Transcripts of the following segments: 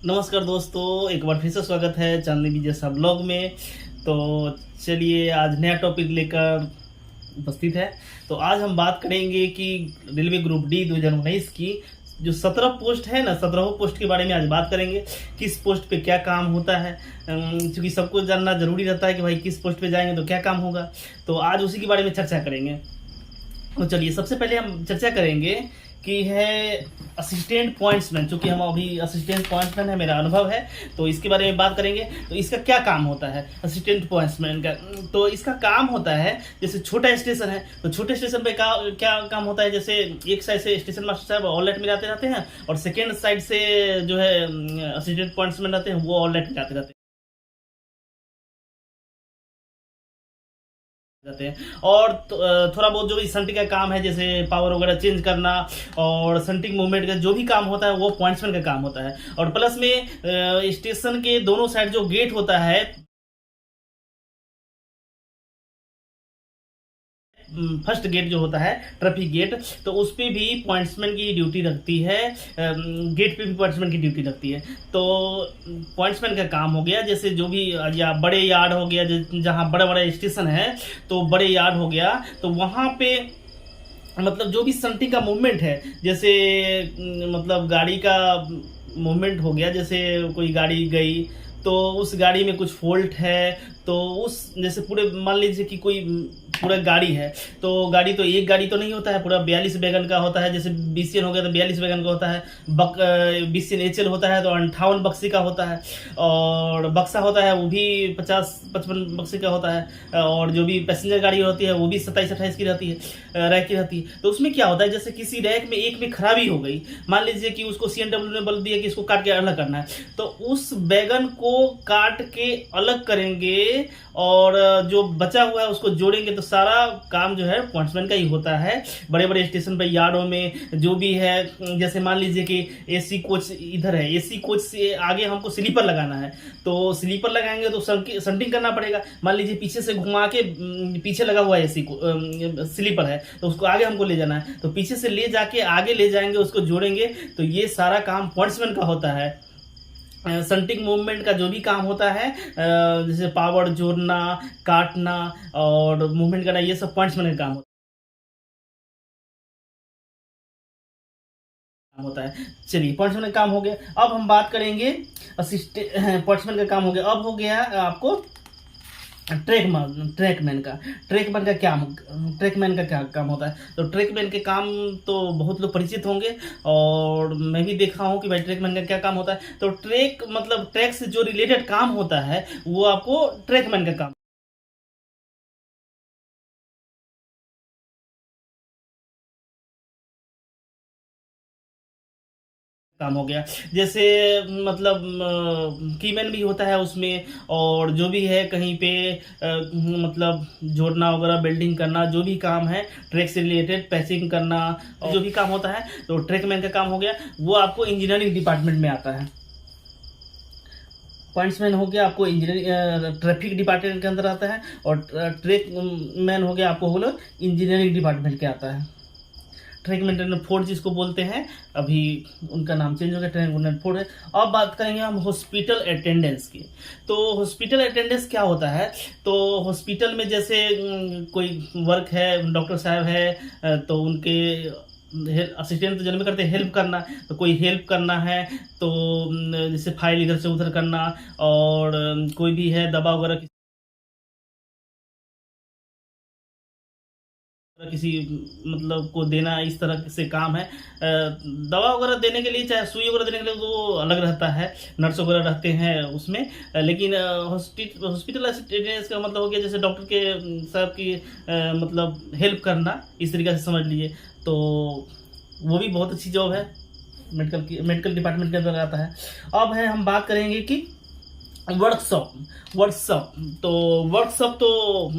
नमस्कार दोस्तों, एक बार फिर से स्वागत है चांदनी विजय सा ब्लॉग में। तो चलिए आज नया टॉपिक लेकर उपस्थित है। तो आज हम बात करेंगे कि रेलवे ग्रुप डी 2019 की जो 17 पोस्ट है ना, 17 पोस्ट के बारे में आज बात करेंगे। किस पोस्ट पे क्या काम होता है, क्योंकि सबको जानना जरूरी रहता है कि भाई किस पोस्ट पे जाएंगे तो क्या काम होगा। तो आज उसी के बारे में चर्चा करेंगे। तो चलिए सबसे पहले हम चर्चा करेंगे कि है असिस्टेंट पॉइंट्समैन। चूंकि हम अभी असिस्टेंट पॉइंट्समैन है, मेरा अनुभव है, तो इसके बारे में बात करेंगे। तो इसका क्या काम होता है असिस्टेंट पॉइंट्समैन का? तो इसका काम होता है, जैसे छोटा स्टेशन है तो छोटे स्टेशन पे क्या काम होता है। जैसे एक साइड से स्टेशन मास्टर साहब ऑल लाइट मिलाते रहते हैं और सेकेंड साइड से जो है असिस्टेंट पॉइंट्समैन रहते हैं वो ऑल लाइट मिलाते रहते हैं जाते हैं। और थोड़ा बहुत जो भी संटिंग का काम है, जैसे पावर वगैरह चेंज करना और संटिंग मूवमेंट का जो भी काम होता है वो पॉइंट्समैन का काम होता है। और प्लस में स्टेशन के दोनों साइड जो गेट होता है, फर्स्ट गेट जो होता है ट्रैफिक गेट, तो उस पर भी पॉइंट्समैन की ड्यूटी रखती है। गेट पे भी पॉइंट्समैन की ड्यूटी रखती है। तो पॉइंट्समैन का काम हो गया, जैसे जो भी या बड़े यार्ड हो गया, जहाँ बड़ा बड़ा स्टेशन है तो बड़े यार्ड हो गया, तो वहाँ पे मतलब जो भी संटिंग का मूवमेंट है, जैसे मतलब गाड़ी का मूवमेंट हो गया, जैसे कोई गाड़ी गई तो उस गाड़ी में कुछ फॉल्ट है, तो उस जैसे पूरे मान लीजिए कि कोई पूरा गाड़ी है, तो गाड़ी तो एक गाड़ी तो नहीं होता है, पूरा 42 वैगन का होता है। जैसे बीसीएन हो गया तो 42 वैगन का होता है। बीसीएन एचएल होता है तो 58 बक्सी का होता है। और बक्सा होता है वो भी 50-55 बक्सी का होता है। और जो भी पैसेंजर गाड़ी होती है वो भी 27-28 की रहती है, रैक की रहती है। तो उसमें क्या होता है, जैसे किसी रैक में एक में खराबी हो गई, मान लीजिए कि उसको सीएनडब्ल्यू ने बोल दिया कि इसको काट के अलग करना है, तो उस वैगन को काट के अलग करेंगे और जो बचा हुआ है उसको जोड़ेंगे। तो सारा काम जो है पॉइंट्समैन का ही होता है। बड़े बड़े स्टेशन पे यार्डों में जो भी है, जैसे मान लीजिए कि एसी कोच इधर है, एसी कोच से आगे हमको स्लीपर लगाना है, तो स्लीपर लगाएंगे तो संटिंग करना पड़ेगा। मान लीजिए पीछे से घुमा के पीछे लगा हुआ एसी को स्लीपर है तो उसको आगे हमको ले जाना है, तो पीछे से ले जाके आगे ले जाएंगे, उसको जोड़ेंगे। तो ये सारा काम पॉइंट्समैन का होता है। संटिंग मूवमेंट का जो भी काम होता है, जैसे पावर जोड़ना, काटना और मूवमेंट करना, ये सब पॉइंट्समैन का काम होता है। चलिए पॉइंट्समैन का काम हो गया। अब हम बात करेंगे असिस्टेंट पॉइंट्समैन का काम हो गया। अब हो गया आपको ट्रैकमैन का क्या काम होता है। तो ट्रैकमैन के काम तो बहुत लोग परिचित होंगे और मैं भी देखा हूँ कि भाई ट्रैकमैन का क्या काम होता है। तो ट्रैक मतलब ट्रैक से जो रिलेटेड काम होता है वो आपको ट्रैकमैन का काम हो गया। जैसे मतलब कीमैन भी होता है उसमें, और जो भी है कहीं पे मतलब जोड़ना वगैरह, बिल्डिंग करना, जो भी काम है ट्रैक से रिलेटेड, पैचिंग करना और जो भी काम होता है, तो ट्रैकमैन का काम हो गया। वो आपको इंजीनियरिंग डिपार्टमेंट में आता है। पॉइंट्समैन हो गया आपको इंजीनियरिंग ट्रैफिक डिपार्टमेंट के अंदर आता है, और ट्रैक मैन हो गया आपको बोलो इंजीनियरिंग डिपार्टमेंट के आता है। ट्रैक मेंटेनेंस फोर्ड जिसको बोलते हैं, अभी उनका नाम चेंज हो गया, ट्रैक मेंटेनेंस फोर्ड है। अब बात करेंगे हम हॉस्पिटल अटेंडेंस की। तो हॉस्पिटल अटेंडेंस क्या होता है? तो हॉस्पिटल में जैसे कोई वर्क है, डॉक्टर साहब है, तो उनके असिस्टेंट तो जन्म करते हैं हेल्प करना, तो कोई हेल्प करना है तो जैसे फाइल इधर से उधर करना, और कोई भी है दवा वगैरह किसी मतलब को देना, इस तरह से काम है। दवा वगैरह देने के लिए, चाहे सुई वगैरह देने के लिए तो अलग रहता है, नर्स वगैरह रहते हैं उसमें। लेकिन हॉस्पिटल असिस्टेंट का मतलब हो गया जैसे डॉक्टर के साहब की मतलब हेल्प करना, इस तरीके से समझ लीजिए। तो वो भी बहुत अच्छी जॉब है, मेडिकल डिपार्टमेंट के अंदर आता है। अब है हम बात करेंगे कि वर्कशॉप वर्कशॉप तो वर्कशॉप तो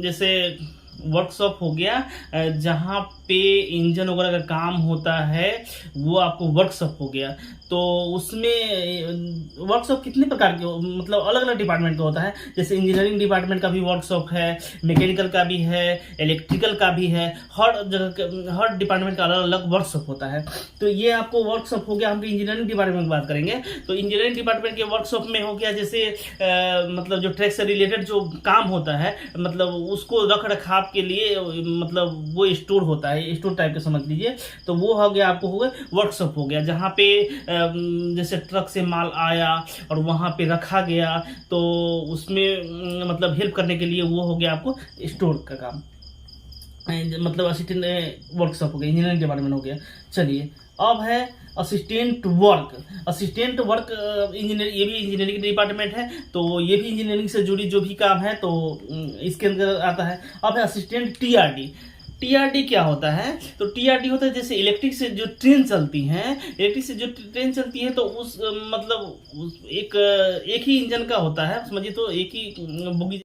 जैसे वर्कशॉप हो गया जहाँ पे इंजन वगैरह का काम होता है, वो आपको वर्कशॉप हो गया। तो उसमें वर्कशॉप कितने प्रकार के मतलब अलग अलग डिपार्टमेंट का होता है। जैसे इंजीनियरिंग डिपार्टमेंट का भी वर्कशॉप है, मैकेनिकल का भी है, इलेक्ट्रिकल का भी है, हर जगह हर डिपार्टमेंट का अलग अलग वर्कशॉप होता है। तो ये आपको वर्कशॉप हो गया। हम इंजीनियरिंग डिपार्टमेंट की बात करेंगे तो इंजीनियरिंग डिपार्टमेंट के वर्कशॉप में हो गया जैसे मतलब जो ट्रैक से रिलेटेड जो काम होता है, मतलब उसको रख रखाव के लिए मतलब वो स्टोर होता है, स्टोर टाइप का समझ लीजिए। तो वो हो गया आपको हो गया वर्कशॉप हो गया, जहाँ पे जैसे ट्रक से माल आया और वहाँ पे रखा गया, तो उसमें मतलब हेल्प करने के लिए वो हो गया आपको स्टोर का काम, मतलब असिस्टेंट वर्कशॉप हो गया, इंजीनियरिंग डिपार्टमेंट हो गया। चलिए अब है assistant work. Assistant work engineer, ये भी इंजीनियरिंग डिपार्टमेंट है, तो ये भी इंजीनियरिंग से जुड़ी जो भी काम है तो इसके अंदर आता है। अब है असिस्टेंट टीआरडी। टीआरडी क्या होता है? तो टीआरडी होता है जैसे इलेक्ट्रिक से जो ट्रेन चलती हैं, इलेक्ट्रिक से जो ट्रेन चलती है तो उस मतलब एक ही इंजन का होता है, समझिए तो एक ही बोगी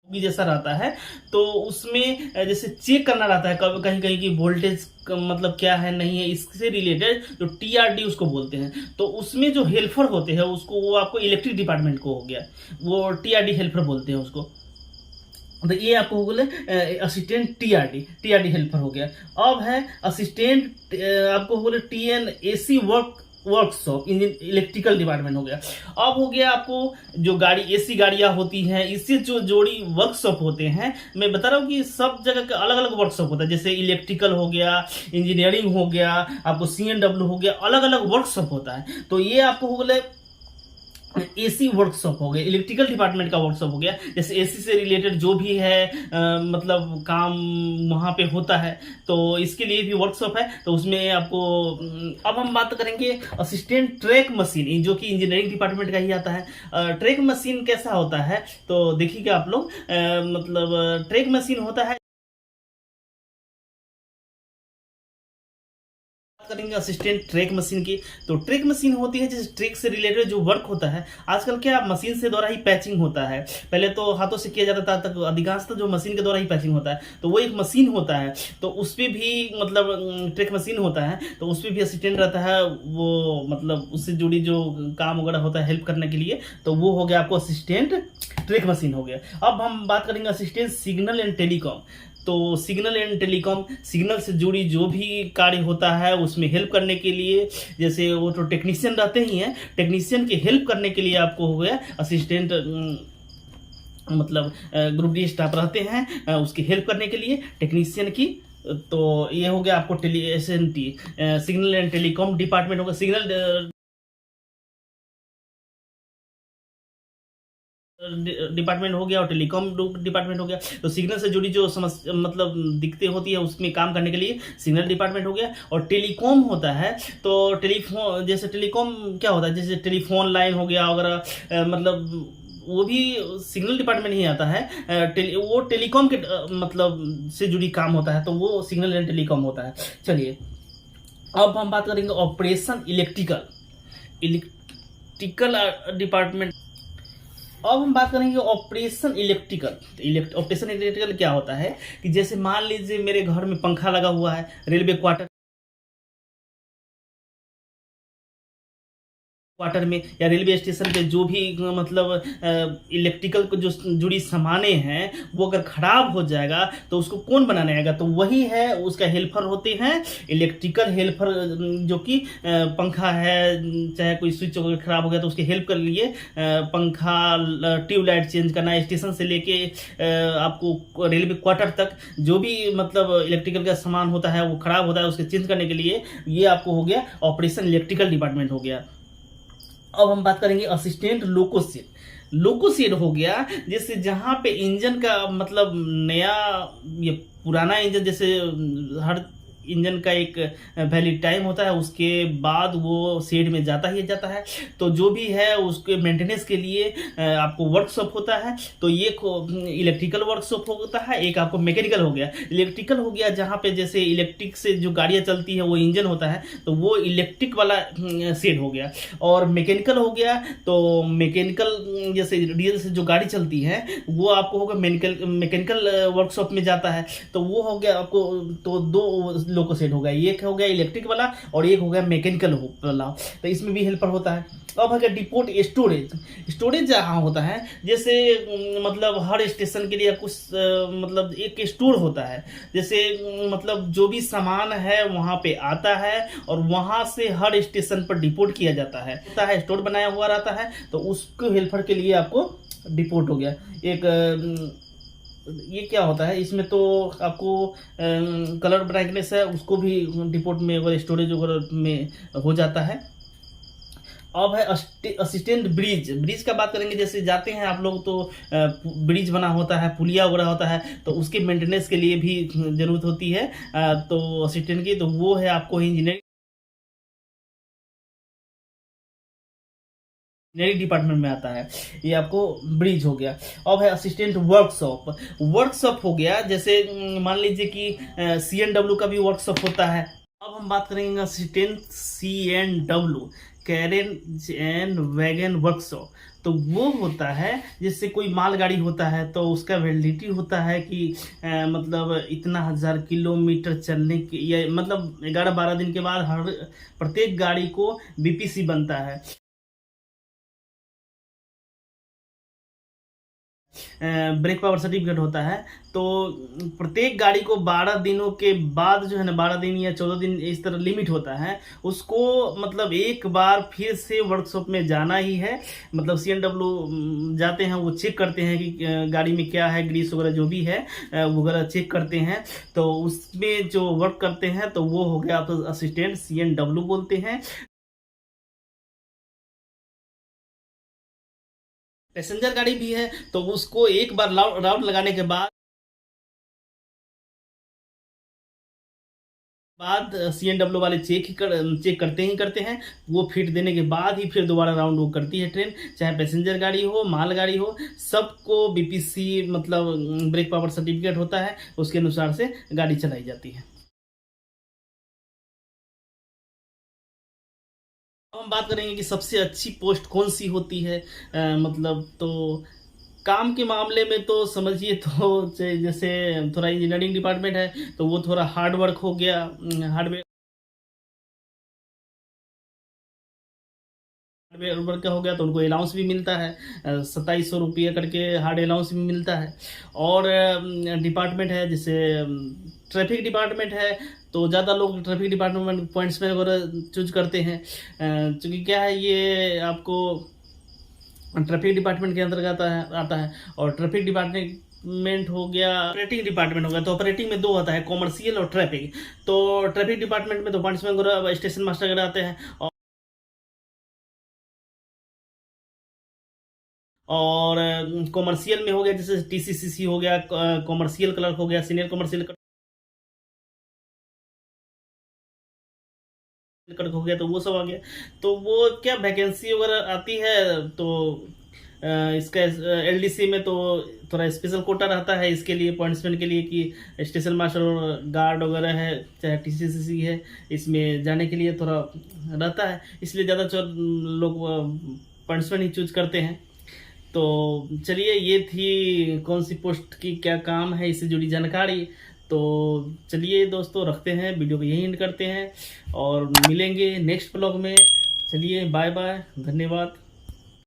जैसा रहता है। तो उसमें जैसे चेक करना रहता है कहीं कहीं की वोल्टेज मतलब क्या है नहीं है, इससे रिलेटेड जो टीआरडी उसको बोलते हैं। तो उसमें जो हेल्पर होते हैं उसको वो आपको इलेक्ट्रिक डिपार्टमेंट को हो गया, वो टीआरडी हेल्पर बोलते हैं उसको। तो ये आपको हो गया असिस्टेंट टीआरडी हेल्पर हो गया। अब है असिस्टेंट आपको हो गया टीएनएसी वर्कशॉप इलेक्ट्रिकल डिपार्टमेंट हो गया। अब हो गया आपको जो गाड़ी एसी गाड़ियां होती हैं, इससे जो जोड़ी वर्कशॉप होते हैं, मैं बता रहा हूँ कि सब जगह का अलग अलग वर्कशॉप होता है। जैसे इलेक्ट्रिकल हो गया, इंजीनियरिंग हो गया, आपको सीएनडब्ल्यू हो गया, अलग अलग वर्कशॉप होता है। तो ये आपको हो गया एसी वर्कशॉप हो गया, इलेक्ट्रिकल डिपार्टमेंट का वर्कशॉप हो गया। जैसे एसी से रिलेटेड जो भी है मतलब काम वहाँ पे होता है, तो इसके लिए भी वर्कशॉप है। तो उसमें आपको अब हम बात करेंगे असिस्टेंट ट्रैक मशीन, जो कि इंजीनियरिंग डिपार्टमेंट का ही आता है। ट्रैक मशीन कैसा होता है तो देखिएगा आप लोग, मतलब ट्रैक मशीन होता है, करेंगे असिस्टेंट ट्रैक मशीन की। तो ट्रैक मशीन होती है जैसे ट्रैक से रिलेटेड जो वर्क होता है। आजकल क्या मशीन से द्वारा ही पैचिंग होता है, पहले तो हाथों से किया जाता था, तक अधिकांशतः जो मशीन के द्वारा ही पैचिंग होता है। तो वो एक मशीन होता है, तो उस पर भी मतलब ट्रैक मशीन होता है, तो उस पर भी असिस्टेंट रहता है, वो मतलब उससे जुड़ी जो काम वगैरह होता है हेल्प करने के लिए, तो वो हो गया आपको असिस्टेंट ट्रैक मशीन हो गया। अब हम बात करेंगे असिस्टेंट सिग्नल एंड टेलीकॉम। तो सिग्नल एंड टेलीकॉम, सिग्नल से जुड़ी जो भी कार्य होता है उसमें हेल्प करने के लिए, जैसे वो तो टेक्नीशियन रहते ही हैं, टेक्नीशियन की हेल्प करने के लिए आपको हो गया असिस्टेंट मतलब ग्रुप डी स्टाफ रहते हैं उसकी हेल्प करने के लिए टेक्नीशियन की। तो ये हो गया आपको सिग्नल एंड टेलीकॉम डिपार्टमेंट होगा। सिग्नल डिपार्टमेंट हो गया और टेलीकॉम डिपार्टमेंट हो गया। तो सिग्नल से जुड़ी जो समस्या मतलब दिक्कतें होती है उसमें काम करने के लिए सिग्नल डिपार्टमेंट हो गया। और टेलीकॉम होता है तो टेलीफोन, जैसे टेलीकॉम क्या होता है, जैसे टेलीफोन लाइन हो गया वगैरह, मतलब वो भी सिग्नल डिपार्टमेंट ही आता है। वो टेलीकॉम के मतलब से जुड़ी काम होता है, तो वो सिग्नल एंड टेलीकॉम होता है। चलिए अब हम बात करेंगे ऑपरेशन इलेक्ट्रिकल डिपार्टमेंट। अब हम बात करेंगे ऑपरेशन इलेक्ट्रिकल। ऑपरेशन इलेक्ट्रिकल क्या होता है कि जैसे मान लीजिए मेरे घर में पंखा लगा हुआ है, रेलवे क्वार्टर में या रेलवे स्टेशन पे जो भी मतलब इलेक्ट्रिकल को जो जुड़ी सामानें हैं वो अगर खराब हो जाएगा तो उसको कौन बनाने आएगा, तो वही है उसका हेल्पर होते हैं इलेक्ट्रिकल हेल्पर, जो कि पंखा है चाहे कोई स्विच वगैरह खराब हो गया तो उसकी हेल्प कर लिए, पंखा ट्यूबलाइट चेंज करना, स्टेशन से लेके आपको रेलवे क्वार्टर तक जो भी मतलब इलेक्ट्रिकल का सामान होता है वो खराब होता है उसके चेंज करने के लिए, ये आपको हो गया ऑपरेशन इलेक्ट्रिकल डिपार्टमेंट हो गया। अब हम बात करेंगे असिस्टेंट लोकोसेड हो गया, जैसे जहाँ पे इंजन का मतलब नया या पुराना इंजन, जैसे हर इंजन का एक वैलिड टाइम होता है, उसके बाद वो शेड में जाता ही जाता है। तो जो भी है उसके मेंटेनेंस के लिए आपको वर्कशॉप होता है। तो ये इलेक्ट्रिकल वर्कशॉप होता है, एक आपको मैकेनिकल हो गया। इलेक्ट्रिकल हो गया जहाँ पे जैसे इलेक्ट्रिक से जो गाड़ियाँ चलती है वो इंजन होता है, तो वो इलेक्ट्रिक वाला शेड हो गया। और मैकेनिकल हो गया तो मैकेनिकल जैसे डीजल से जो गाड़ी चलती है वो आपको होगा मैकेनिकल वर्कशॉप में जाता है, तो वो हो गया आपको। तो दो लोको सेट हो गया, एक हो गया इलेक्ट्रिक वाला और एक हो गया मैकेनिकल वाला। तो इसमें भी हेल्पर होता है। अब अगर डिपोट स्टोरेज, स्टोरेज जहाँ होता है जैसे मतलब हर स्टेशन के लिए कुछ मतलब एक स्टोर होता है। जैसे मतलब जो भी सामान है वहाँ पे आता है और वहाँ से हर स्टेशन पर डिपोट किया जाता है, स्टोर बनाया हुआ रहता है। तो उसको हेल्पर के लिए आपको डिपोट हो गया। एक ये क्या होता है इसमें तो आपको कलर ब्राइटनेस है उसको भी डिपोट में वगैरह स्टोरेज वगैरह में हो जाता है। अब है असिस्टेंट ब्रिज। ब्रिज का बात करेंगे, जैसे जाते हैं आप लोग तो ब्रिज बना होता है, पुलिया वगैरह होता है, तो उसके मेंटेनेंस के लिए भी जरूरत होती है तो असिस्टेंट की। तो वो है आपको इंजीनियरिंग डिपार्टमेंट में आता है, ये आपको ब्रिज हो गया। अब है असिस्टेंट वर्कशॉप। वर्कशॉप हो गया जैसे मान लीजिए कि CNW का भी वर्कशॉप होता है। अब हम बात करेंगे assistant CNW, carriage and wagon workshop. तो वो होता है जैसे कोई मालगाड़ी होता है तो उसका वैलिडिटी होता है कि मतलब इतना 1000 किलोमीटर चलने के या मतलब 11-12 दिन के बाद हर प्रत्येक गाड़ी को BPC बनता है, ब्रेक पावर सर्टिफिकेट होता है। तो प्रत्येक गाड़ी को 12 दिनों के बाद जो है ना, 12 दिन या 14 दिन इस तरह लिमिट होता है, उसको मतलब एक बार फिर से वर्कशॉप में जाना ही है। मतलब CNW जाते हैं, वो चेक करते हैं कि गाड़ी में क्या है, ग्रीस वगैरह जो भी है वगैरह चेक करते हैं। तो उसमें जो वर्क करते हैं तो वो हो गया आप असिस्टेंट CNW बोलते हैं। पैसेंजर गाड़ी भी है तो उसको एक बार राउंड लगाने के बाद CNW वाले चेक करते ही करते हैं। वो फिट देने के बाद ही फिर दोबारा राउंड वो करती है ट्रेन, चाहे पैसेंजर गाड़ी हो माल गाड़ी हो, सबको BPC मतलब ब्रेक पावर सर्टिफिकेट होता है, उसके अनुसार से गाड़ी चलाई जाती है। अब हम बात करेंगे कि सबसे अच्छी पोस्ट कौन सी होती है। मतलब तो काम के मामले में तो समझिए तो जैसे थोड़ा इंजीनियरिंग डिपार्टमेंट है तो वो थोड़ा हार्ड वर्क हो गया। हार्डवेयर हार्डवेयर वर्क का हो गया तो उनको अलाउंस भी मिलता है, 2700 रुपये करके हार्ड अलाउंस भी मिलता है। और डिपार्टमेंट है जैसे ट्रैफिक डिपार्टमेंट है तो ज़्यादा लोग ट्रैफिक डिपार्टमेंट पॉइंट्समैन वगैरह चूज करते हैं, क्योंकि क्या है ये आपको ट्रैफिक डिपार्टमेंट के अंतर्गत आता है। और ट्रैफिक डिपार्टमेंट हो गया, ऑपरेटिंग डिपार्टमेंट हो गया। तो ऑपरेटिंग में दो होता है, कॉमर्शियल और ट्रैफिक। तो ट्रैफिक डिपार्टमेंट में तो पॉइंट्समैन वगैरह स्टेशन मास्टर वगैरह आते हैं। और कॉमर्शियल में हो गया जैसे TCCC हो गया, कॉमर्शियल क्लर्क हो गया, सीनियर कॉमर्शियल क्लर्क हो गया, तो वो सब आ गया। तो वो क्या वैकेंसी वगैरह आती है तो इसका LDC में तो थोड़ा स्पेशल कोटा रहता है इसके लिए, पॉइंट्समैन के लिए, कि स्टेशन मास्टर और गार्ड वगैरह है चाहे TCCC है, इसमें जाने के लिए थोड़ा रहता है, इसलिए ज़्यादा लोग पॉइंट्समैन ही चूज करते हैं। तो चलिए, ये थी कौन सी पोस्ट की क्या काम है, इससे जुड़ी जानकारी। तो चलिए दोस्तों, रखते हैं वीडियो को, यही एंड करते हैं और मिलेंगे नेक्स्ट ब्लॉग में। चलिए बाय बाय, धन्यवाद।